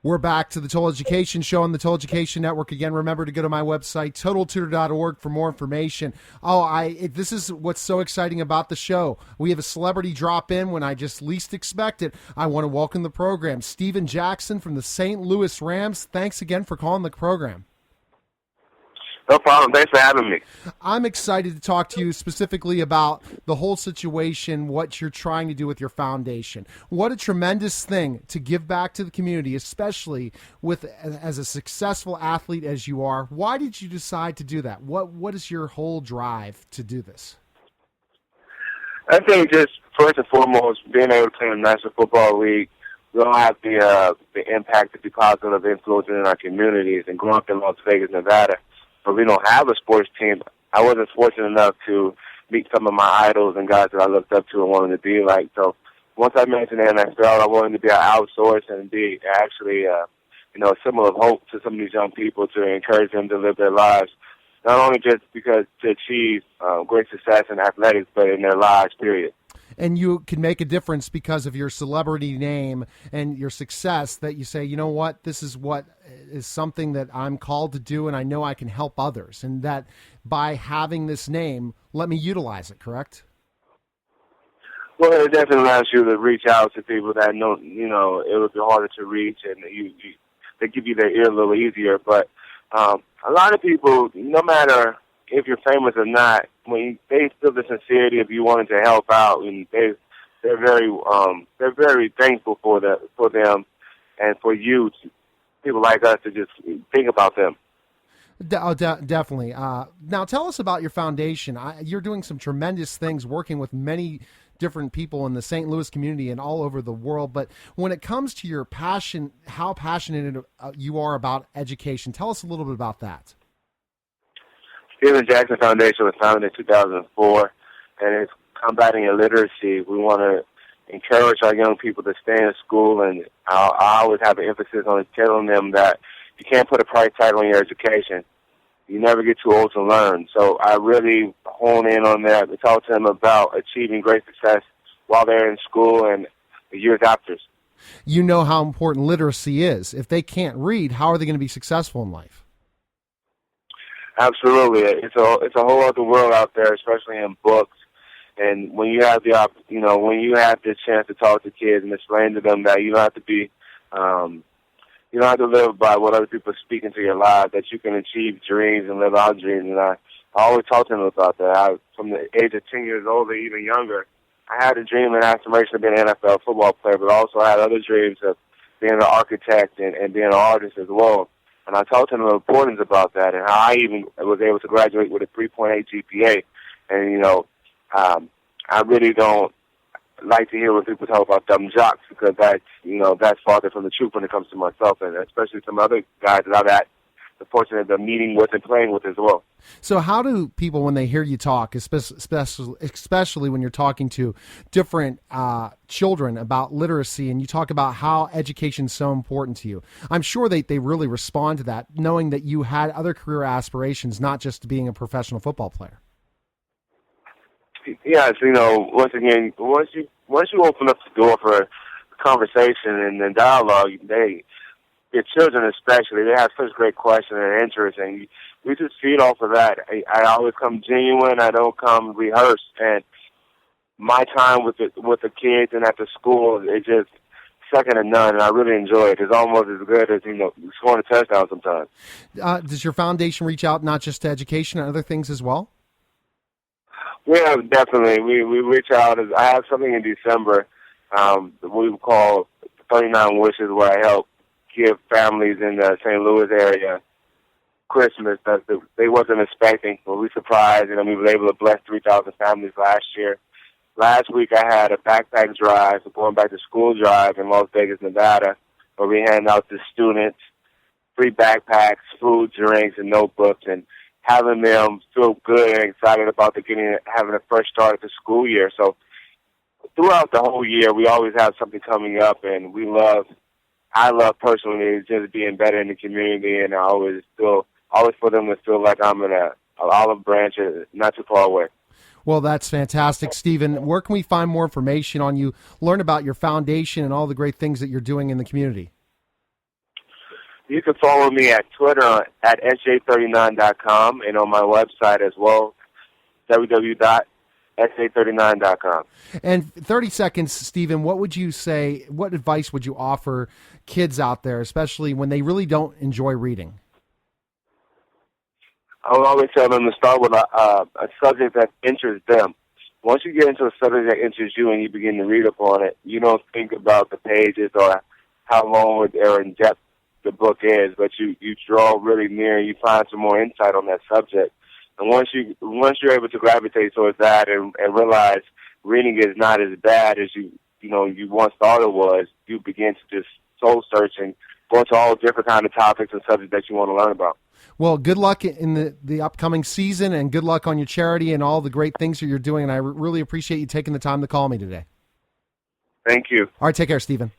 We're back to the Total Education Show on the Total Education Network. Again, remember to go to my website, totaltutor.org, for more information. This is what's so exciting about the show. We have a celebrity drop in when I just least expect it. I want to welcome the program, Rashad Jackson from the St. Louis Rams. Thanks again for calling the program. No problem. Thanks for having me. I'm excited to talk to you specifically about the whole situation, what you're trying to do with your foundation. What a tremendous thing to give back to the community, especially as a successful athlete as you are. Why did you decide to do that? What is your whole drive to do this? I think just first and foremost, being able to play in the National Football League, we all have the impact to be positive influence in our communities. And growing up in Las Vegas, Nevada, but we don't have a sports team. I wasn't fortunate enough to meet some of my idols and guys that I looked up to and wanted to be like. So once I mentioned the NFL, I wanted to be an outsource and be actually, a symbol of hope to some of these young people to encourage them to live their lives, not only just because to achieve great success in athletics, but in their lives, period. And you can make a difference because of your celebrity name and your success, that you say, you know what, this is what is something that I'm called to do, and I know I can help others. And that by having this name, let me utilize it, correct? Well, it definitely allows you to reach out to people that know, it would be harder to reach, and they give you their ear a little easier. But a lot of people, no matter if you're famous or not, when they feel the sincerity of you wanting to help out, and they're very thankful for them and for you, people like us, to just think about them. Definitely. Now, tell us about your foundation. You're doing some tremendous things, working with many different people in the St. Louis community and all over the world. But when it comes to your passion, how passionate you are about education, tell us a little bit about that. Rashad Jackson Foundation was founded in 2004, and it's combating illiteracy. We want to encourage our young people to stay in school, and I always have an emphasis on telling them that you can't put a price tag on your education. You never get too old to learn. So I really hone in on that and talk to them about achieving great success while they're in school and the years after. You know how important literacy is. If they can't read, how are they going to be successful in life? Absolutely, it's a whole other world out there, especially in books. And when you have the chance to talk to kids and explain to them that you don't have to be, you don't have to live by what other people speak into your life, that you can achieve dreams and live out dreams. And I always talk to them about that. From the age of 10 years old or even younger, I had a dream and aspiration of being an NFL football player, but also I had other dreams of being an architect and being an artist as well. And I talked to them the importance about that and how I even was able to graduate with a 3.8 GPA. And, I really don't like to hear when people talk about dumb jocks, because that's farther from the truth when it comes to myself, and especially some other guys that I've had the fortunate of meeting with and playing with as well. So how do people, when they hear you talk, especially when you're talking to different children about literacy, and you talk about how education is so important to you, I'm sure they really respond to that, knowing that you had other career aspirations, not just being a professional football player? Yes, once again, once you open up the door for conversation and dialogue, your children especially, they have such great questions and interest, and we just feed off of that. I always come genuine. I don't come rehearsed, and my time with the kids and at the school is just second to none, and I really enjoy it. It's almost as good as scoring a touchdown sometimes. Does your foundation reach out not just to education and other things as well? Yeah, definitely. We reach out. I have something in December we call 39 Wishes, where I help give families in the St. Louis area Christmas that they wasn't expecting. But we surprised, and we were able to bless 3,000 families last year. Last week I had a backpack drive, a going back to school drive in Las Vegas, Nevada, where we hand out to students free backpacks, food, drinks, and notebooks, and having them feel good and excited about having a fresh start at the school year. So throughout the whole year, we always have something coming up, and I love personally just being better in the community, and I always for them to feel like I'm in an olive branch not too far away. Well, that's fantastic, Stephen. Where can we find more information on you, learn about your foundation and all the great things that you're doing in the community? You can follow me at Twitter at sj39.com and on my website as well, www.sj39.com. And 30 seconds, Stephen, what would you say, what advice would you offer kids out there, especially when they really don't enjoy reading? I would always tell them to start with a subject that interests them. Once you get into a subject that interests you and you begin to read upon it, you don't think about the pages or how long or in depth the book is, but you draw really near and you find some more insight on that subject. And once you're able to gravitate towards that and realize reading is not as bad as you once thought it was, you begin to just soul search and go into all different kind of topics and subjects that you want to learn about. Well, good luck in the upcoming season, and good luck on your charity and all the great things that you're doing. And I really appreciate you taking the time to call me today. Thank you. All right, take care, Stephen.